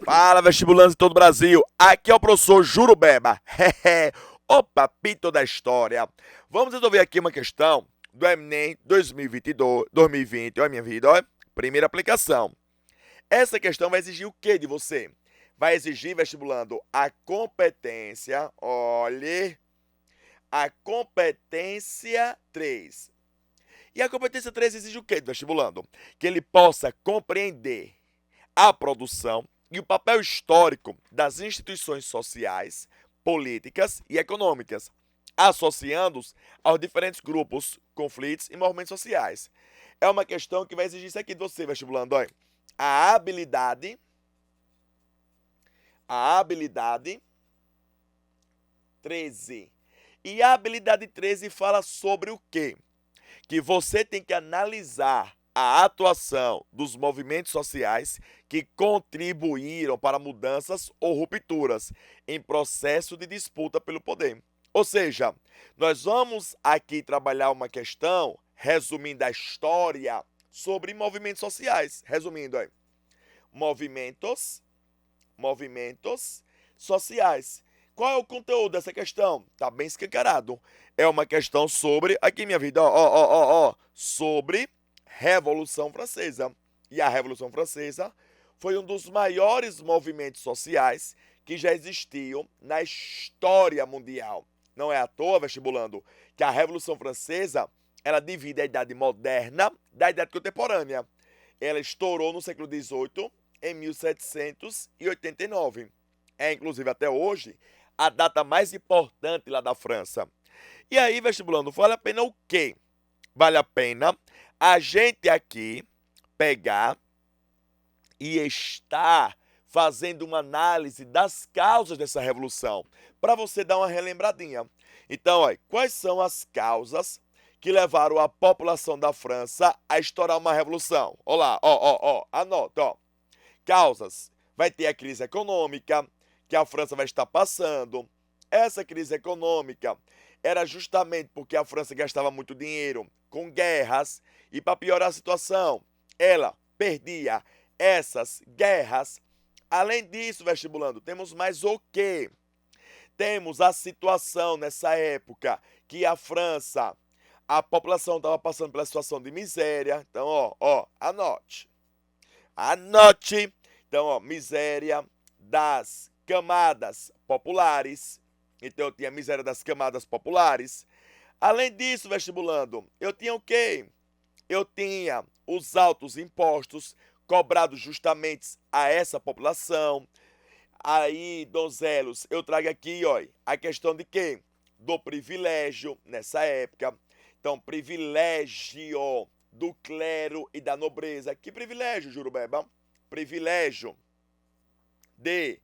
Fala, vestibulantes de todo o Brasil. Aqui é o professor Jurubeba. O papito da história. Vamos resolver aqui uma questão do Enem 2022, 2020. Olha a minha vida, olha. Primeira aplicação. Essa questão vai exigir o que de você? Vai exigir, vestibulando, a competência, olhe, a competência 3. E a competência 3 exige o que do vestibulando? Que ele possa compreender a produção e o papel histórico das instituições sociais, políticas e econômicas, associando-os aos diferentes grupos, conflitos e movimentos sociais. É uma questão que vai exigir isso aqui de você, vestibulando, olha. A habilidade 13. E a habilidade 13 fala sobre o quê? Que você tem que analisar a atuação dos movimentos sociais que contribuíram para mudanças ou rupturas em processo de disputa pelo poder. Ou seja, nós vamos aqui trabalhar uma questão, resumindo a história, sobre movimentos sociais. Resumindo, aí, movimentos sociais. Qual é o conteúdo dessa questão? Tá bem escancarado. É uma questão sobre, aqui minha vida, sobre Revolução Francesa. E a Revolução Francesa foi um dos maiores movimentos sociais que já existiam na história mundial. Não é à toa, vestibulando, que a Revolução Francesa ela divide a idade moderna da idade contemporânea. Ela estourou no século XVIII, em 1789. É, inclusive, até hoje, a data mais importante lá da França. E aí, vestibulando, vale a pena o quê? Vale a pena a gente aqui pegar e estar fazendo uma análise das causas dessa revolução, para você dar uma relembradinha. Então, olha, quais são as causas que levaram a população da França a estourar uma revolução? Olá, anota, ó. Causas. Vai ter a crise econômica, que a França vai estar passando. Essa crise econômica era justamente porque a França gastava muito dinheiro com guerras e, para piorar a situação, ela perdia essas guerras. Além disso, vestibulando, temos mais o quê? Temos a situação nessa época que a França, a população estava passando pela situação de miséria. Então, anote. Anote. Então, miséria das camadas populares. Então, eu tinha miséria das camadas populares. Além disso, vestibulando, eu tinha o quê? Eu tinha os altos impostos cobrados justamente a essa população. Aí, donzelos, eu trago aqui, ó, a questão de quê? Do privilégio nessa época. Então, privilégio do clero e da nobreza. Que privilégio, Jurubeba? Privilégio de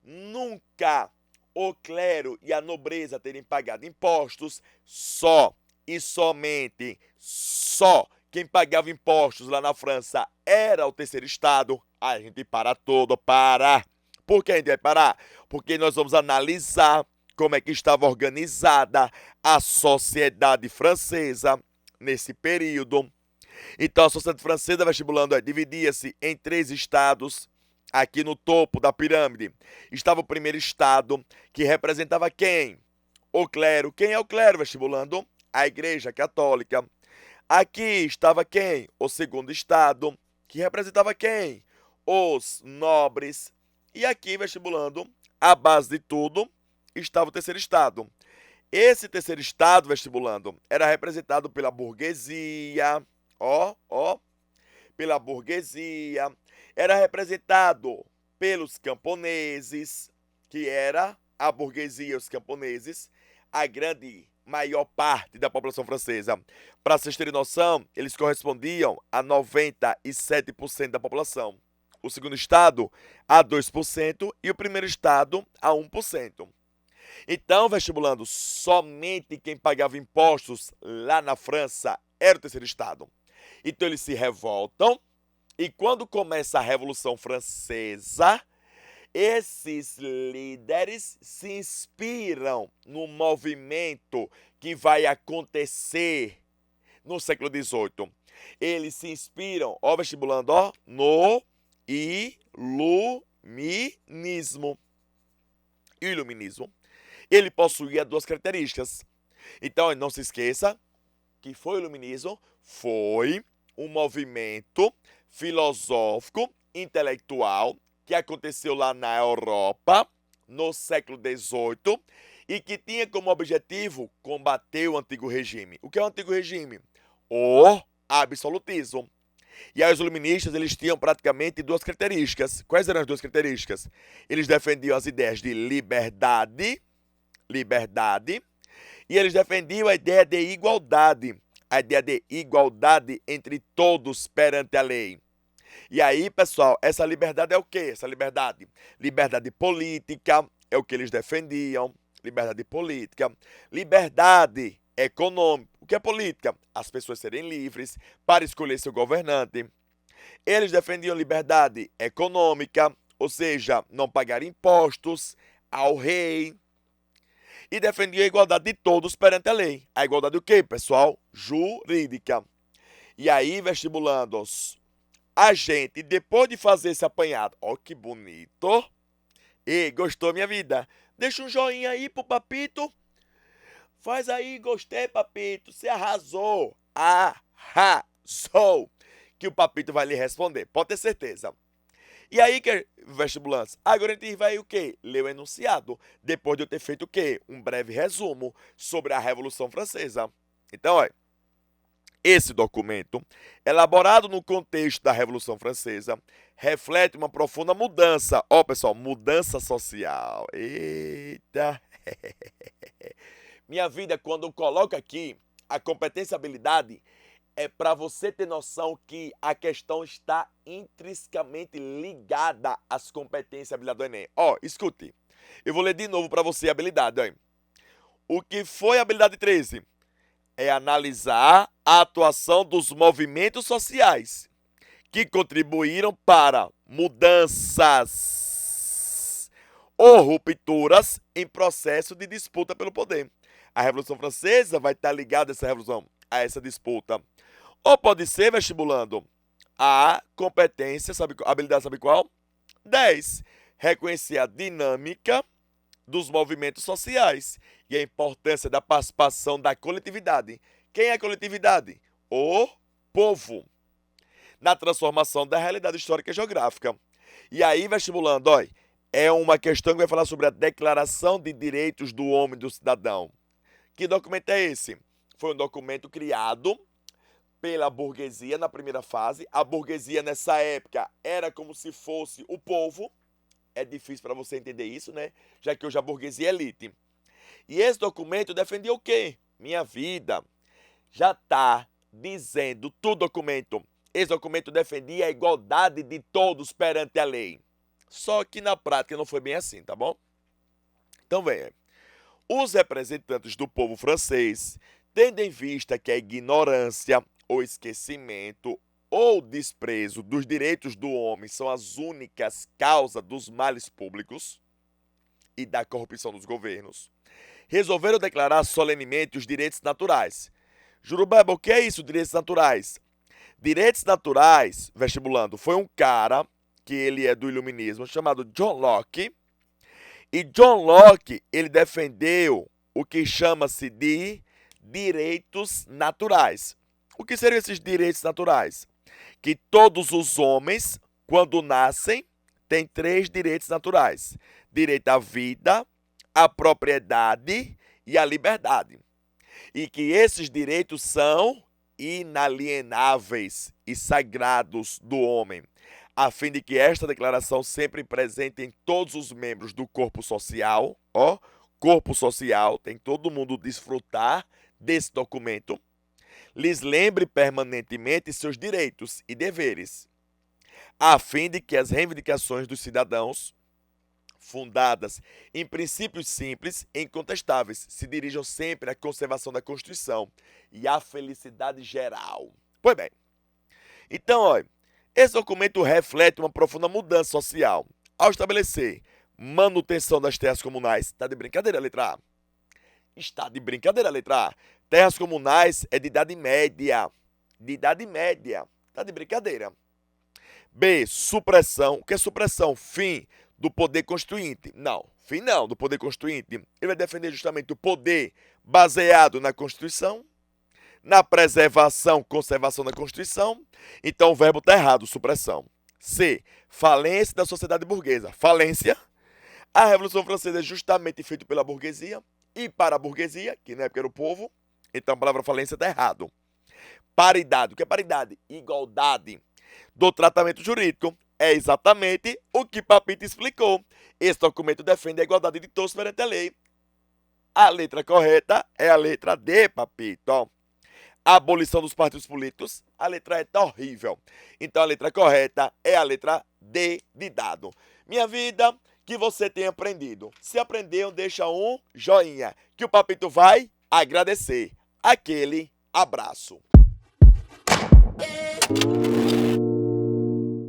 nunca o clero e a nobreza terem pagado impostos. Só e somente só quem pagava impostos lá na França era o terceiro estado. A gente para todo, para. Por que a gente vai parar? Porque nós vamos analisar como é que estava organizada a sociedade francesa nesse período. Então, a sociedade francesa, vestibulando, dividia-se em 3 estados. Aqui no topo da pirâmide estava o primeiro estado, que representava quem? O clero. Quem é o clero, vestibulando? A Igreja Católica. Aqui estava quem? O segundo estado, que representava quem? Os nobres. E aqui, vestibulando, a base de tudo, estava o terceiro estado. Esse terceiro estado, vestibulando, era representado pela burguesia, pela burguesia, era representado pelos camponeses, que era a burguesia e os camponeses, a grande maior parte da população francesa. Para vocês terem noção, eles correspondiam a 97% da população. O segundo estado a 2% e o primeiro estado a 1%. Então, vestibulando, somente quem pagava impostos lá na França era o terceiro estado. Então eles se revoltam e quando começa a Revolução Francesa, esses líderes se inspiram no movimento que vai acontecer no século XVIII. Eles se inspiram, vestibulando, no iluminismo. E o iluminismo, ele possuía duas características. Então, não se esqueça que foi o iluminismo, foi um movimento filosófico, intelectual, que aconteceu lá na Europa, no século XVIII, e que tinha como objetivo combater o antigo regime. O que é o antigo regime? O absolutismo. E aí os iluministas, eles tinham praticamente duas características. Quais eram as duas características? Eles defendiam as ideias de liberdade, e eles defendiam a ideia de igualdade, entre todos perante a lei. E aí, pessoal, essa liberdade é o quê? Essa liberdade? Liberdade política é o que eles defendiam. Liberdade política. Liberdade econômica. O que é política? As pessoas serem livres para escolher seu governante. Eles defendiam liberdade econômica, ou seja, não pagar impostos ao rei. E defendiam a igualdade de todos perante a lei. A igualdade o quê, pessoal? Jurídica. E aí, vestibulandos, a gente, depois de fazer esse apanhado, ó que bonito, e gostou minha vida? Deixa um joinha aí pro Papito. Faz aí, gostei, Papito, você arrasou, que o Papito vai lhe responder, pode ter certeza. E aí, vestibulantes, agora a gente vai o quê? Ler o enunciado, depois de eu ter feito o quê? Um breve resumo sobre a Revolução Francesa. Então, olha, esse documento, elaborado no contexto da Revolução Francesa, reflete uma profunda mudança. Ó, pessoal, mudança social. Eita! Minha vida, quando eu coloco aqui a competência e habilidade, é para você ter noção que a questão está intrinsecamente ligada às competências e habilidades do Enem. Ó, escute. Eu vou ler de novo para você a habilidade. Ó. O que foi a habilidade 13? É analisar a atuação dos movimentos sociais que contribuíram para mudanças ou rupturas em processo de disputa pelo poder. A Revolução Francesa vai estar ligada a essa disputa. Ou pode ser, vestibulando, a competência, a habilidade sabe qual? 10. Reconhecer a dinâmica dos movimentos sociais e a importância da participação da coletividade. Quem é a coletividade? O povo. Na transformação da realidade histórica e geográfica. E aí, vestibulando, olha, é uma questão que vai falar sobre a Declaração de Direitos do Homem e do Cidadão. Que documento é esse? Foi um documento criado pela burguesia na primeira fase. A burguesia nessa época era como se fosse o povo. É difícil para você entender isso, né? Já que hoje a burguesia é elite. E esse documento defendia o quê? Minha vida. Já está dizendo tudo documento. Esse documento defendia a igualdade de todos perante a lei. Só que na prática não foi bem assim, tá bom? Então venha. Os representantes do povo francês, tendo em vista que a ignorância, o esquecimento ou desprezo dos direitos do homem são as únicas causas dos males públicos e da corrupção dos governos, resolveram declarar solenemente os direitos naturais. Jurubeba, o que é isso, direitos naturais? Direitos naturais, vestibulando, foi um cara, que ele é do iluminismo, chamado John Locke. E John Locke, ele defendeu o que chama-se de direitos naturais. O que seriam esses direitos naturais? Que todos os homens, quando nascem, têm 3 direitos naturais: direito à vida, à propriedade e à liberdade. E que esses direitos são inalienáveis e sagrados do homem, a fim de que esta declaração sempre presente em todos os membros do corpo social, corpo social, tem todo mundo desfrutar desse documento, lhes lembre permanentemente seus direitos e deveres, a fim de que as reivindicações dos cidadãos, fundadas em princípios simples e incontestáveis, se dirijam sempre à conservação da Constituição e à felicidade geral. Pois bem, então, olha, esse documento reflete uma profunda mudança social ao estabelecer manutenção das terras comunais. Está de brincadeira, letra A? Está de brincadeira, letra A? Terras comunais é de idade média. De idade média. Está de brincadeira. B, supressão. O que é supressão? Fim do poder constituinte. Não, fim não do poder constituinte. Ele vai defender justamente o poder baseado na Constituição, na preservação, conservação da Constituição. Então o verbo está errado, supressão. C, falência da sociedade burguesa. Falência. A Revolução Francesa é justamente feita pela burguesia e para a burguesia, que na época era o povo. Então a palavra falência está errado. Paridade. O que é paridade? Igualdade do tratamento jurídico. É exatamente o que Papito explicou. Esse documento defende a igualdade de todos perante a lei. A letra correta é a letra D, Papito. A abolição dos partidos políticos, a letra E tá horrível. Então a letra correta é a letra D de dado. Minha vida, que você tenha aprendido. Se aprendeu, deixa um joinha, que o Papito vai agradecer. Aquele abraço.